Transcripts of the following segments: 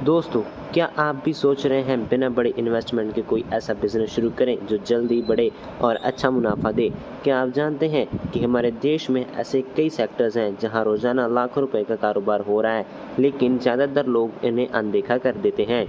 दोस्तों, क्या आप भी सोच रहे हैं बिना बड़े इन्वेस्टमेंट के कोई ऐसा बिजनेस शुरू करें जो जल्दी बढ़े और अच्छा मुनाफा दे? क्या आप जानते हैं कि हमारे देश में ऐसे कई सेक्टर्स हैं जहां रोजाना लाखों रुपए का कारोबार हो रहा है, लेकिन ज़्यादातर लोग इन्हें अनदेखा कर देते हैं।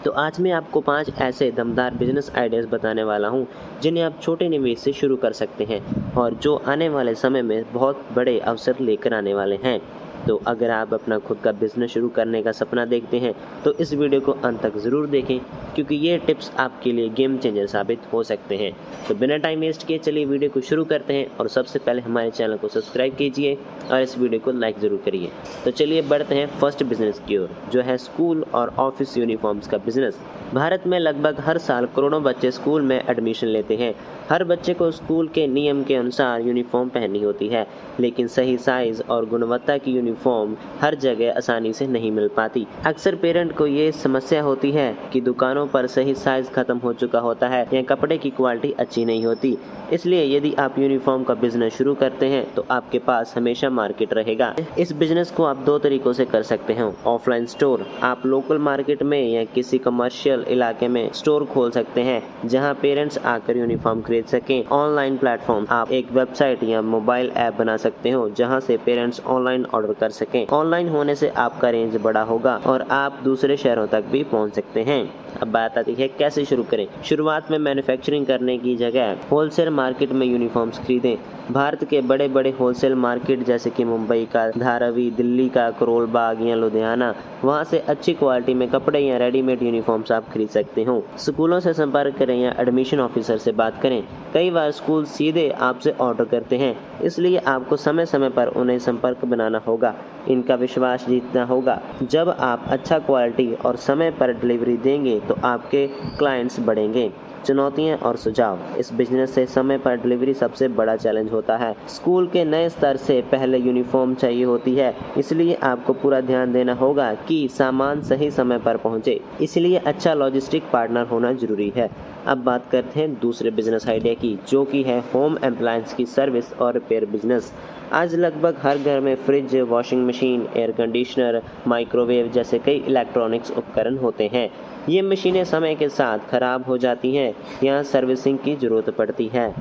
तो आज मैं आपको 5 ऐसे दमदार बिजनेस आइडियाज़ बताने वाला हूं, जिन्हें आप छोटे निवेश से शुरू कर सकते हैं और जो आने वाले समय में बहुत बड़े अवसर लेकर आने वाले हैं। तो अगर आप अपना खुद का बिजनेस शुरू करने का सपना देखते हैं, तो इस वीडियो को अंत तक ज़रूर देखें, क्योंकि ये टिप्स आपके लिए गेम चेंजर साबित हो सकते हैं। तो बिना टाइम वेस्ट किए चलिए वीडियो को शुरू करते हैं और सबसे पहले हमारे चैनल को सब्सक्राइब कीजिए और इस वीडियो को लाइक ज़रूर करिए। तो चलिए बढ़ते हैं फर्स्ट बिजनेस की ओर, जो है स्कूल और ऑफिस यूनिफॉर्म्स का बिजनेस। भारत में लगभग हर साल करोड़ों बच्चे स्कूल में एडमिशन लेते हैं। हर बच्चे को स्कूल के नियम के अनुसार यूनिफॉर्म पहननी होती है, लेकिन सही साइज और गुणवत्ता की यूनिफॉर्म हर जगह आसानी से नहीं मिल पाती। अक्सर पेरेंट को ये समस्या होती है कि दुकानों पर सही साइज खत्म हो चुका होता है या कपड़े की क्वालिटी अच्छी नहीं होती। इसलिए यदि आप यूनिफॉर्म का बिजनेस शुरू करते हैं तो आपके पास हमेशा मार्केट रहेगा। इस बिजनेस को आप 2 तरीकों से कर सकते हैं। ऑफलाइन स्टोर, आप लोकल मार्केट में या किसी कमर्शियल इलाके में स्टोर खोल सकते हैं जहां पेरेंट्स आकर यूनिफॉर्म खरीद सकें। ऑनलाइन प्लेटफॉर्म, आप एक वेबसाइट या मोबाइल ऐप बना सकते हो जहां से पेरेंट्स ऑनलाइन ऑर्डर कर सकें। ऑनलाइन होने से आपका रेंज बड़ा होगा और आप दूसरे शहरों तक भी पहुंच सकते हैं। अब बात आती है कैसे शुरू करें। शुरुआत में मैन्युफैक्चरिंग करने की जगह होलसेल मार्केट में यूनिफॉर्म्स खरीदें। भारत के बड़े बड़े होलसेल मार्केट जैसे कि मुंबई का धारावी, दिल्ली का करोल बाग या लुधियाना, वहां से अच्छी क्वालिटी में कपड़े या रेडीमेड यूनिफॉर्म्स आप खरीद सकते हो। स्कूलों से संपर्क करें या एडमिशन ऑफिसर से बात करें। कई बार स्कूल सीधे आपसे ऑर्डर करते हैं, इसलिए आपको समय समय पर उन्हें संपर्क बनाना होगा। इनका विश्वास जीतना होगा। जब आप अच्छा क्वालिटी और समय पर डिलीवरी देंगे तो आपके क्लाइंट्स बढ़ेंगे। चुनौतियां और सुझाव। इस बिजनेस से समय पर डिलीवरी सबसे बड़ा चैलेंज होता है। स्कूल के नए स्तर से पहले यूनिफॉर्म चाहिए होती है, इसलिए आपको पूरा ध्यान देना होगा कि सामान सही समय पर पहुंचे। इसलिए अच्छा लॉजिस्टिक पार्टनर होना जरूरी है। अब बात करते हैं दूसरे बिजनेस आइडिया की, जो कि है होम अप्लायंस की सर्विस और रिपेयर बिजनेस। आज लगभग हर घर में fridge, washing machine, air conditioner, microwave जैसे कई इलेक्ट्रॉनिक्स उपकरण होते हैं। ये मशीनें समय के साथ खराब हो जाती हैं, यहाँ सर्विसिंग की जरूरत पड़ती है।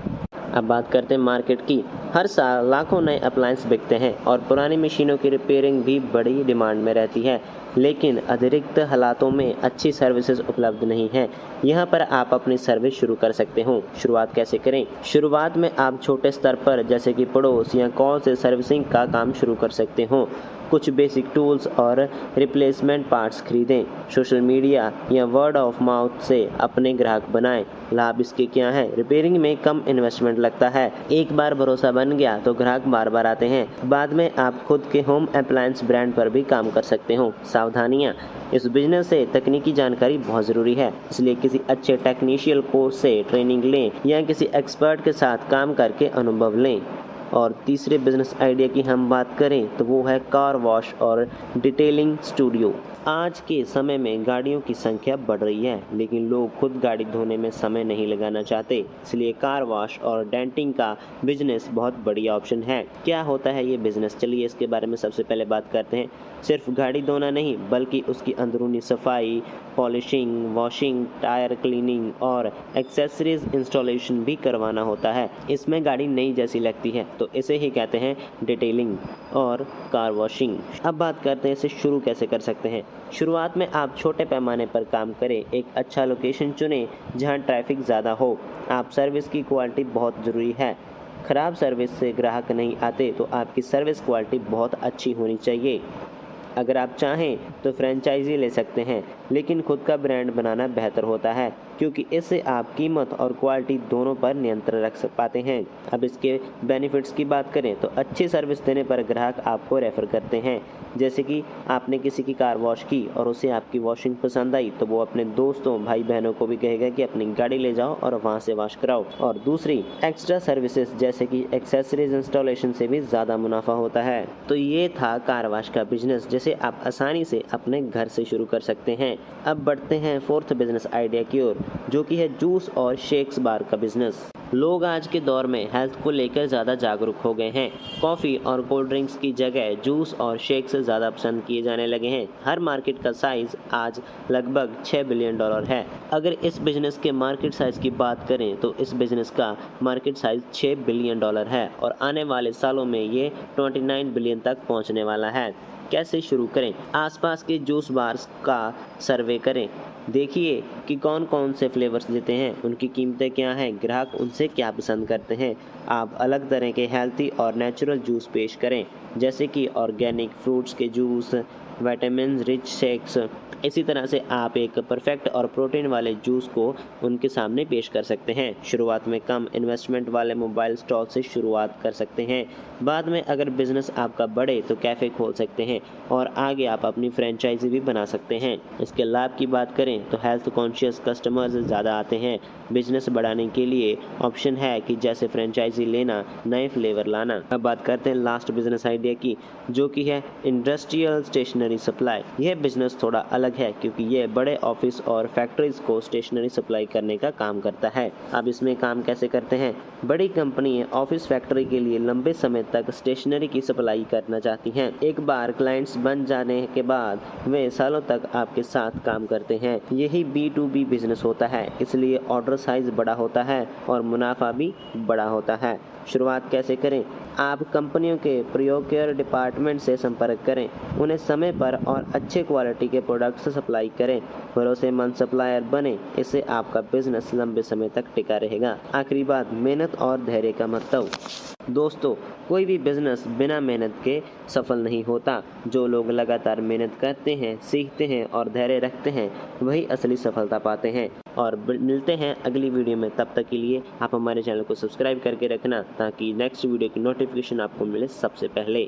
अब बात करते हैं मार्केट की। हर साल लाखों नए अप्लायंस बिकते हैं और पुरानी मशीनों की रिपेयरिंग भी बड़ी डिमांड में रहती है, लेकिन अतिरिक्त हालातों में अच्छी सर्विसेज उपलब्ध नहीं है। यहाँ पर आप अपनी सर्विस शुरू कर सकते हो। शुरुआत कैसे करें? शुरुआत में आप छोटे स्तर पर जैसे कि पड़ोस या कॉल से सर्विसिंग का काम शुरू कर सकते हो। कुछ बेसिक टूल्स और रिप्लेसमेंट पार्ट्स खरीदें। सोशल मीडिया या वर्ड ऑफ माउथ से अपने ग्राहक बनाएं। लाभ इसके क्या है? रिपेयरिंग में कम इन्वेस्टमेंट लगता है। एक बार भरोसा बन गया तो ग्राहक बार बार आते हैं। बाद में आप खुद के होम अप्लायंस ब्रांड पर भी काम कर सकते हो। सावधानियां। इस बिजनेस से तकनीकी जानकारी बहुत ज़रूरी है, इसलिए किसी अच्छे टेक्नीशियल कोर्स से ट्रेनिंग लें या किसी एक्सपर्ट के साथ काम करके अनुभव लें। और तीसरे बिजनेस आइडिया की हम बात करें तो वो है कार वॉश और डिटेलिंग स्टूडियो। आज के समय में गाड़ियों की संख्या बढ़ रही है, लेकिन लोग खुद गाड़ी धोने में समय नहीं लगाना चाहते, इसलिए कार वॉश और डेंटिंग का बिजनेस बहुत बढ़िया ऑप्शन है। क्या होता है ये बिजनेस? चलिए इसके बारे में सबसे पहले बात करते हैं। सिर्फ गाड़ी धोना नहीं, बल्कि उसकी अंदरूनी सफाई, पॉलिशिंग, वॉशिंग, टायर क्लीनिंग और एक्सेसरीज इंस्टॉलेशन भी करवाना होता है। इसमें गाड़ी नई जैसी लगती है, तो इसे ही कहते हैं डिटेलिंग और कार वॉशिंग। अब बात करते हैं इसे शुरू कैसे कर सकते हैं। शुरुआत में आप छोटे पैमाने पर काम करें। एक अच्छा लोकेशन चुनें जहां ट्रैफिक ज़्यादा हो। आप सर्विस की क्वालिटी बहुत ज़रूरी है। खराब सर्विस से ग्राहक नहीं आते, तो आपकी सर्विस क्वालिटी बहुत अच्छी होनी चाहिए। अगर आप चाहें तो फ्रेंचाइजी ले सकते हैं, लेकिन खुद का ब्रांड बनाना बेहतर होता है, क्योंकि इससे आप कीमत और क्वालिटी दोनों पर नियंत्रण रख पाते हैं। अब इसके बेनिफिट्स की बात करें तो अच्छी सर्विस देने पर ग्राहक आपको रेफ़र करते हैं। जैसे कि आपने किसी की कार वॉश की और उसे आपकी वॉशिंग पसंद आई, तो वो अपने दोस्तों, भाई बहनों को भी कहेगा कि अपनी गाड़ी ले जाओ और वहाँ से वॉश कराओ। और दूसरी एक्स्ट्रा सर्विसेज जैसे कि एक्सेसरीज इंस्टॉलेशन से भी ज़्यादा मुनाफा होता है। तो ये था कार वॉश का बिजनेस, जिसे आप आसानी से अपने घर से शुरू कर सकते हैं। अब बढ़ते हैं फोर्थ बिजनेस आइडिया की ओर, जो कि है जूस और शेक्स बार का बिजनेस। लोग आज के दौर में हेल्थ को लेकर ज़्यादा जागरूक हो गए हैं। कॉफ़ी और कोल्ड ड्रिंक्स की जगह जूस और शेक से ज़्यादा पसंद किए जाने लगे हैं। हर मार्केट का साइज़ आज लगभग $6 बिलियन है। अगर इस बिजनेस के मार्केट साइज़ की बात करें तो इस बिजनेस का मार्केट साइज़ $6 बिलियन है और आने वाले सालों में ये 29 बिलियन तक पहुंचने वाला है। कैसे शुरू करें? आसपास के जूस बार्स का सर्वे करें। देखिए कि कौन कौन से फ्लेवर्स देते हैं, उनकी कीमतें क्या हैं, ग्राहक उनसे क्या पसंद करते हैं। आप अलग तरह के हेल्थी और नेचुरल जूस पेश करें, जैसे कि ऑर्गेनिक फ्रूट्स के जूस, विटामिन रिच शेक्स। इसी तरह से आप एक परफेक्ट और प्रोटीन वाले जूस को उनके सामने पेश कर सकते हैं। शुरुआत में कम इन्वेस्टमेंट वाले मोबाइल स्टॉल से शुरुआत कर सकते हैं। बाद में अगर बिजनेस आपका बढ़े तो कैफ़े खोल सकते हैं और आगे आप अपनी फ्रेंचाइजी भी बना सकते हैं। इसके लाभ की बात करें तो हेल्थ कॉन्शियस कस्टमर्स ज़्यादा आते हैं। बिजनेस बढ़ाने के लिए ऑप्शन है कि जैसे फ्रेंचाइजी लेना, नए फ्लेवर लाना। अब बात करते हैं लास्ट बिजनेस आइडिया की, जो कि है इंडस्ट्रियल स्टेशनरी सप्लाई। यह बिजनेस थोड़ा अलग है क्योंकि ये बड़े ऑफिस और फैक्ट्रीज को स्टेशनरी सप्लाई करने का काम करता है। अब इसमें काम कैसे करते हैं? बड़ी कंपनी ऑफिस फैक्ट्री के लिए लंबे समय तक स्टेशनरी की सप्लाई करना चाहती हैं। एक बार क्लाइंट्स बन जाने के बाद वे सालों तक आपके साथ काम करते हैं। यही B2B बिजनेस होता है, इसलिए ऑर्डर साइज बड़ा होता है और मुनाफा भी बड़ा होता है। शुरुआत कैसे करें? आप कंपनियों के प्रोक्योर डिपार्टमेंट से संपर्क करें, उन्हें समय पर और अच्छे क्वालिटी के प्रोडक्ट्स सप्लाई करें, भरोसेमंद सप्लायर बने। इससे आपका बिजनेस लंबे समय तक टिका रहेगा। आखिरी बात, मेहनत और धैर्य का महत्व। दोस्तों, कोई भी बिजनेस बिना मेहनत के सफल नहीं होता। जो लोग लगातार मेहनत करते हैं, सीखते हैं और धैर्य रखते हैं, वही असली सफलता पाते हैं। और मिलते हैं अगली वीडियो में। तब तक के लिए आप हमारे चैनल को सब्सक्राइब करके रखना ताकि नेक्स्ट वीडियो की नोटिफिकेशन आपको मिले सबसे पहले।